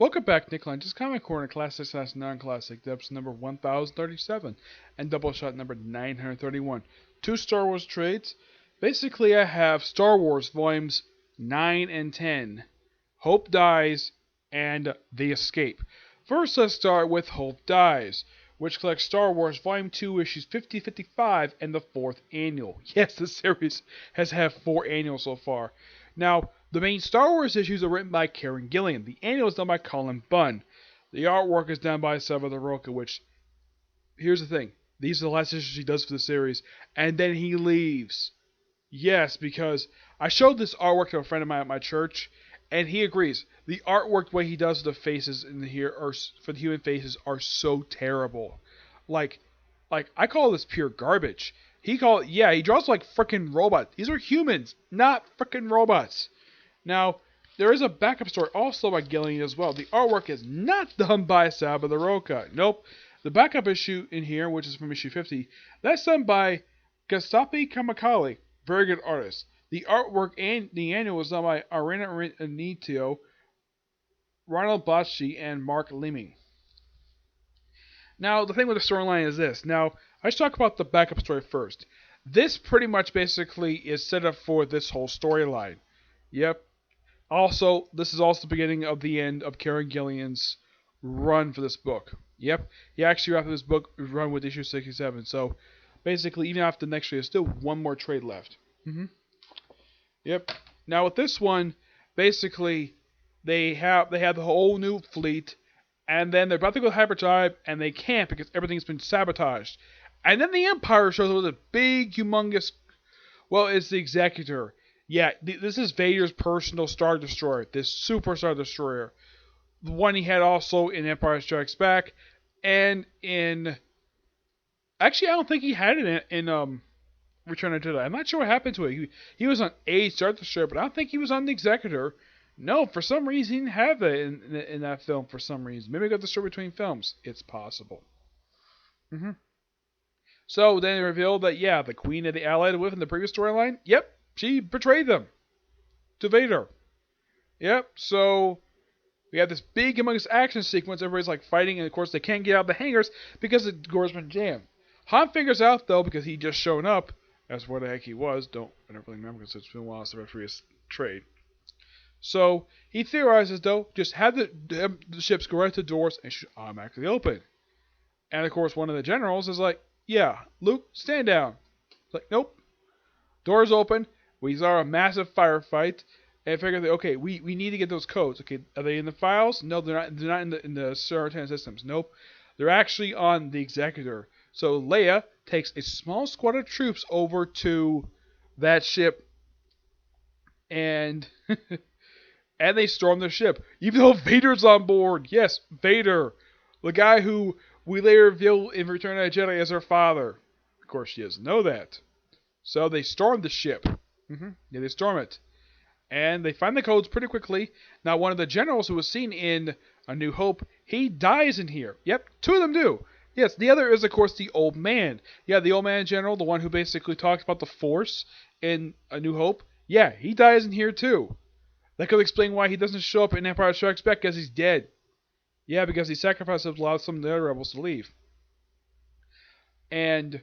Welcome back, Nick Lenz, Comic Corner, Classic slash Non-Classic, episode number 1037, and Doubleshot number 931. Two Star Wars trades. Basically, I have Star Wars volumes 9 and 10, Hope Dies, and The Escape. First, let's start with Hope Dies, which collects Star Wars Volume 2, issues 50-55, and the 4th annual. Yes, the series has had 4 annuals so far. Now, the main Star Wars issues are written by Karen Gillan. The annual is done by Colin Bunn. The artwork is done by Salvador Roca, which, here's the thing. These are the last issues he does for the series, and then he leaves. Yes, because I showed this artwork to a friend of mine at my church, and he agrees. The artwork, the way he does the faces in here, for the human faces, are so terrible. Like I call this pure garbage. He draws like frickin' robots. These are humans, not frickin' robots. Now, there is a backup story also by Gillian as well. The artwork is not done by Salvador Roca. Nope. The backup issue in here, which is from issue 50, that's done by Gastapi Kamakali. Very good artist. The artwork and the annual was done by Arena Anitio, Ronald Bocci, and Mark Leeming. Now, the thing with the storyline is this. Now, let's talk about the backup story first. This pretty much basically is set up for this whole storyline. Yep. Also, this is also the beginning of the end of Karen Gillian's run for this book. Yep. He actually after this book run with issue 67. So, basically, even after the next trade, there's still one more trade left. Yep. Now with this one, basically, they have the whole new fleet, and then they're about to go hyperdrive, and they can't because everything's been sabotaged. And then the Empire shows up with a big, humongous. Well, it's the Executor. Yeah, this is Vader's personal Star Destroyer. This Super Star Destroyer, the one he had also in Empire Strikes Back, and in. Actually, I don't think he had it in Return of the Jedi. I'm not sure what happened to it. He was on a Star Destroyer, but I don't think he was on the Executor. No, for some reason he didn't have it in that film. For some reason, maybe it got destroyed between films. It's possible. So then it revealed that the Queen that they allied with in the previous storyline, she betrayed them to Vader. Yep. So we have this big humongous action sequence. Everybody's like fighting, and of course they can't get out of the hangars because the door's been jammed. Han figures out though, because he just shown I where the heck he was. I don't really remember because it's been a while since the previous trade. So he theorizes though, just have the ships go right to the doors and should automatically open. And of course one of the generals is like, Luke, stand down. It's like, nope. Doors open. We saw a massive firefight. And figured that, okay, we need to get those codes. Okay, are they in the files? No, they're not. They're not in the Serotan systems. Nope. They're actually on the Executor. So Leia takes a small squad of troops over to that ship, and and they storm the ship. Even though Vader's on board. Yes, Vader, the guy who we later reveal in Return of the Jedi as her father. Of course, she doesn't know that. So they storm the ship. They storm it. And they find the codes pretty quickly. Now, one of the generals who was seen in A New Hope, he dies in here. Yep, 2 of them do. Yes, the other is, of course, the old man. Yeah, the old man general, the one who basically talks about the Force in A New Hope. Yeah, he dies in here, too. That could explain why he doesn't show up in Empire Strikes Back, because he's dead. Yeah, because he sacrificed to allow some of the other rebels to leave. And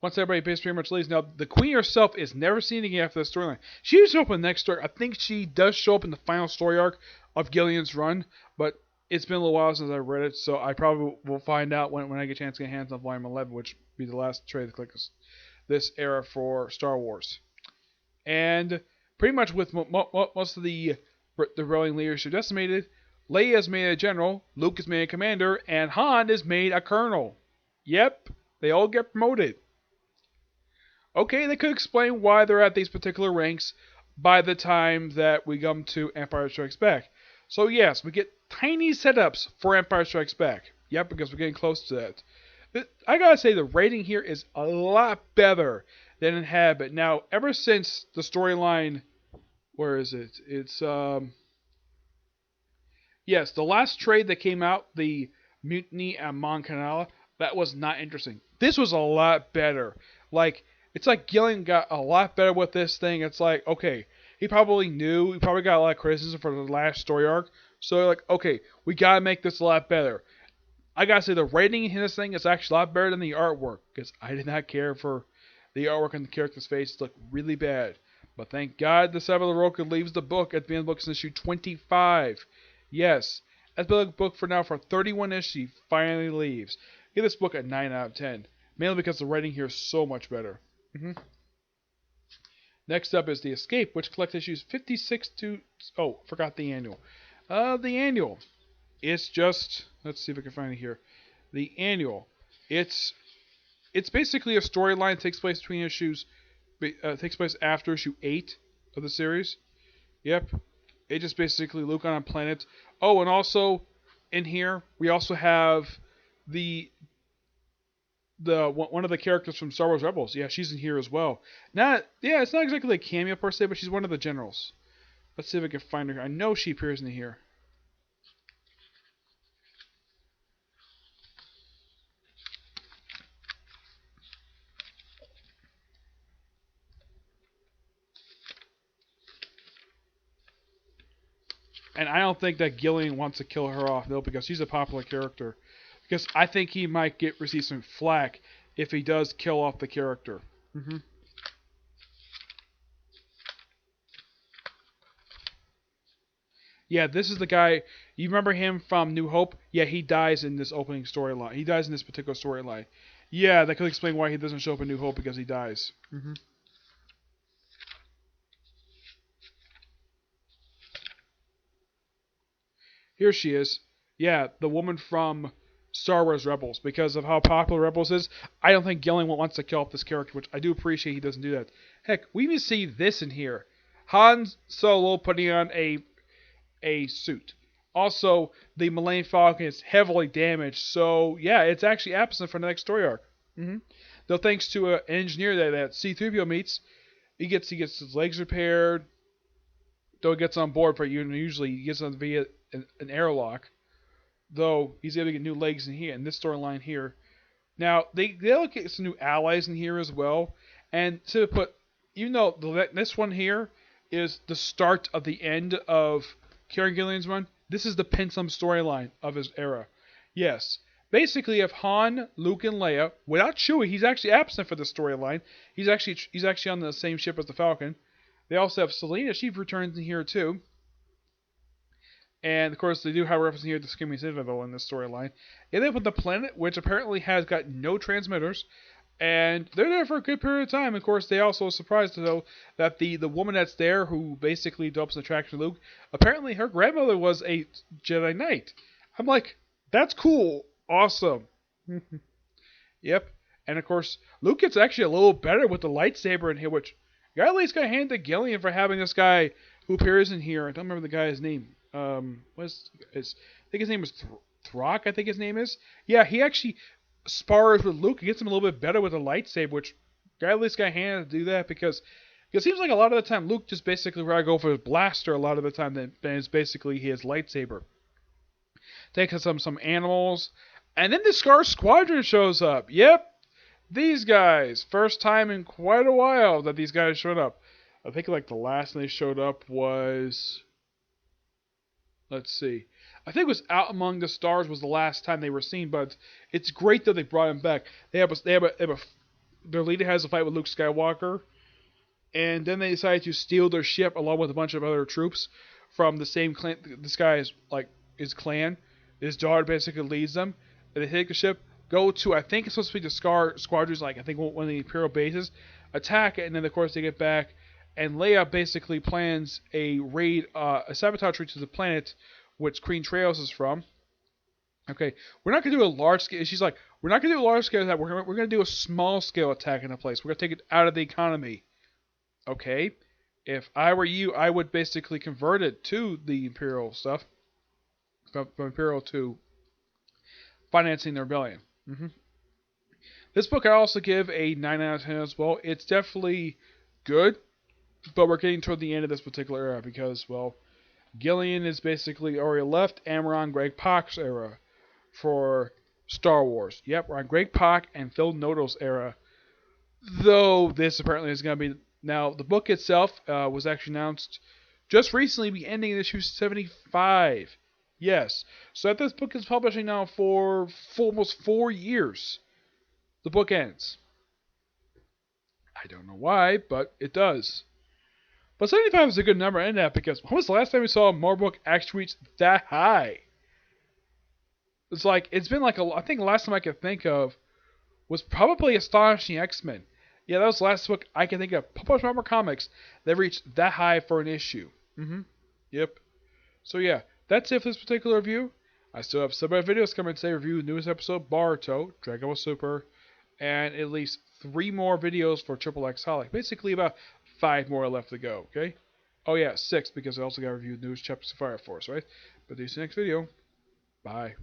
once everybody pretty much leaves, now the Queen herself is never seen again after the storyline. She shows up in the next story. I think she does show up in the final story arc of Gillian's run, but it's been a little while since I read it, so I probably will find out when I get a chance to get hands on Volume 11, which will be the last trade to click this era for Star Wars. And pretty much with most of the rebellion leadership decimated, Leia is made a general, Luke is made a commander, and Han is made a colonel. Yep, they all get promoted. Okay, they could explain why they're at these particular ranks by the time that we come to Empire Strikes Back. So yes, we get tiny setups for Empire Strikes Back. Yep, because we're getting close to that. I gotta say, the rating here is a lot better than it had been. Now, ever since the storyline, where is it? It's, yes, the last trade that came out, the Mutiny at Mon Canala, that was not interesting. This was a lot better. It's like Gillian got a lot better with this thing. It's like, okay, he probably got a lot of criticism for the last story arc, So they're like, okay, we gotta make this a lot better. I gotta say the writing in this thing is actually a lot better than the artwork because I did not care for the artwork on the character's face. It looked really bad. But thank God the Seven of the Roka leaves the book at the end of the book in issue 25. Yes, that's been a book for now for 31 issues. He finally leaves. Give this book a 9 out of 10. Mainly because the writing here is so much better. Next up is The Escape, which collects issues 56 to... Oh, forgot the annual. The annual. It's just... Let's see if I can find it here. The annual. It's basically a storyline that takes place between issues... takes place after issue 8 of the series. Yep. It just basically Luke on a planet. Oh, and also in here we also have the one of the characters from Star Wars Rebels. Yeah, she's in here as well. It's not exactly a cameo per se, but she's one of the generals. Let's see if I can find her. I know she appears in here. And I don't think that Gillian wants to kill her off, though, because she's a popular character. Because I think he might receive some flack if he does kill off the character. Yeah, this is the guy. You remember him from New Hope? Yeah, he dies in this opening storyline. He dies in this particular storyline. Yeah, that could explain why he doesn't show up in New Hope, because he dies. Here she is. Yeah, the woman from Star Wars Rebels. Because of how popular Rebels is, I don't think Gillian wants to kill off this character, which I do appreciate he doesn't do that. Heck, we even see this in here. Han Solo putting on a suit. Also, the Millennium Falcon is heavily damaged, so yeah, it's actually absent from the next story arc. Though thanks to an engineer that C-3PO meets, he gets his legs repaired. Though he gets on board, but usually he gets on via an airlock. Though he's able to get new legs in this storyline here. Now they get some new allies in here as well, and to put, even though this one here is the start of the end of Kieran Gillian's run, this is the Pensum storyline of his era. Yes. Basically, if Han, Luke, and Leia, without Chewie, he's actually absent for the storyline. He's actually on the same ship as the Falcon. They also have Selena. She returns in here too. And of course, they do have a reference here to Screaming Citadel in this storyline. They live on the planet, which apparently has got no transmitters. And they're there for a good period of time. Of course, they also are surprised to know that the woman that's there, who basically develops an attraction to Luke, apparently her grandmother was a Jedi Knight. I'm like, that's cool. Awesome. Yep. And of course, Luke gets actually a little better with the lightsaber in here, which I at least got to hand to Gillian for having this guy who appears in here. I don't remember the guy's name. I think his name is Throck, I think his name is. Yeah, he actually spars with Luke and gets him a little bit better with a lightsaber, which I at least got handed to do that because it seems like a lot of the time Luke just basically rather go for his blaster a lot of the time than it's basically his lightsaber. Takes some animals, and then the Scar Squadron shows up. Yep, these guys. First time in quite a while that these guys showed up. I think like the last time they showed up was... Let's see. I think it was Out Among the Stars was the last time they were seen, but it's great that they brought them back. Their leader has a fight with Luke Skywalker, and then they decided to steal their ship along with a bunch of other troops from the same clan. This guy is like his clan. His daughter basically leads them. And they take the ship, go to, I think it's supposed to be the Scar Squadrons, like I think one of the Imperial bases, attack it, and then of course they get back. And Leia basically plans a raid, a sabotage raid to the planet, which Queen Trails is from. Okay, we're not gonna do a large scale. She's like, we're not gonna do a large scale attack. We're gonna do a small scale attack in a place. We're gonna take it out of the economy. Okay, if I were you, I would basically convert it to the Imperial stuff, from Imperial to financing the rebellion. This book I also give a 9 out of 10 as well. It's definitely good. But we're getting toward the end of this particular era because, well, Gillian is basically already left, and we're on Greg Pak's era for Star Wars. Yep, we're on Greg Pak and Phil Noto's era. Though this apparently is going to be... Now, the book itself was actually announced just recently, be ending in issue 75. Yes. So that this book is publishing now for almost 4 years, the book ends. I don't know why, but it does. But 75 is a good number to end at because when was the last time we saw a Marvel book actually reach that high? It's been like I think the last time I could think of was probably Astonishing X-Men. Yeah, that was the last book I can think of. Published Marvel Comics that reached that high for an issue. Yep. So yeah, that's it for this particular review. I still have several videos coming today. Review the newest episode, Baruto, Dragon Ball Super, and at least 3 more videos for Triple X Holic. Basically about 5 more left to go, okay? Oh yeah, 6 because I also got to review the newest chapters of Fire Force, right? But see you next video. Bye.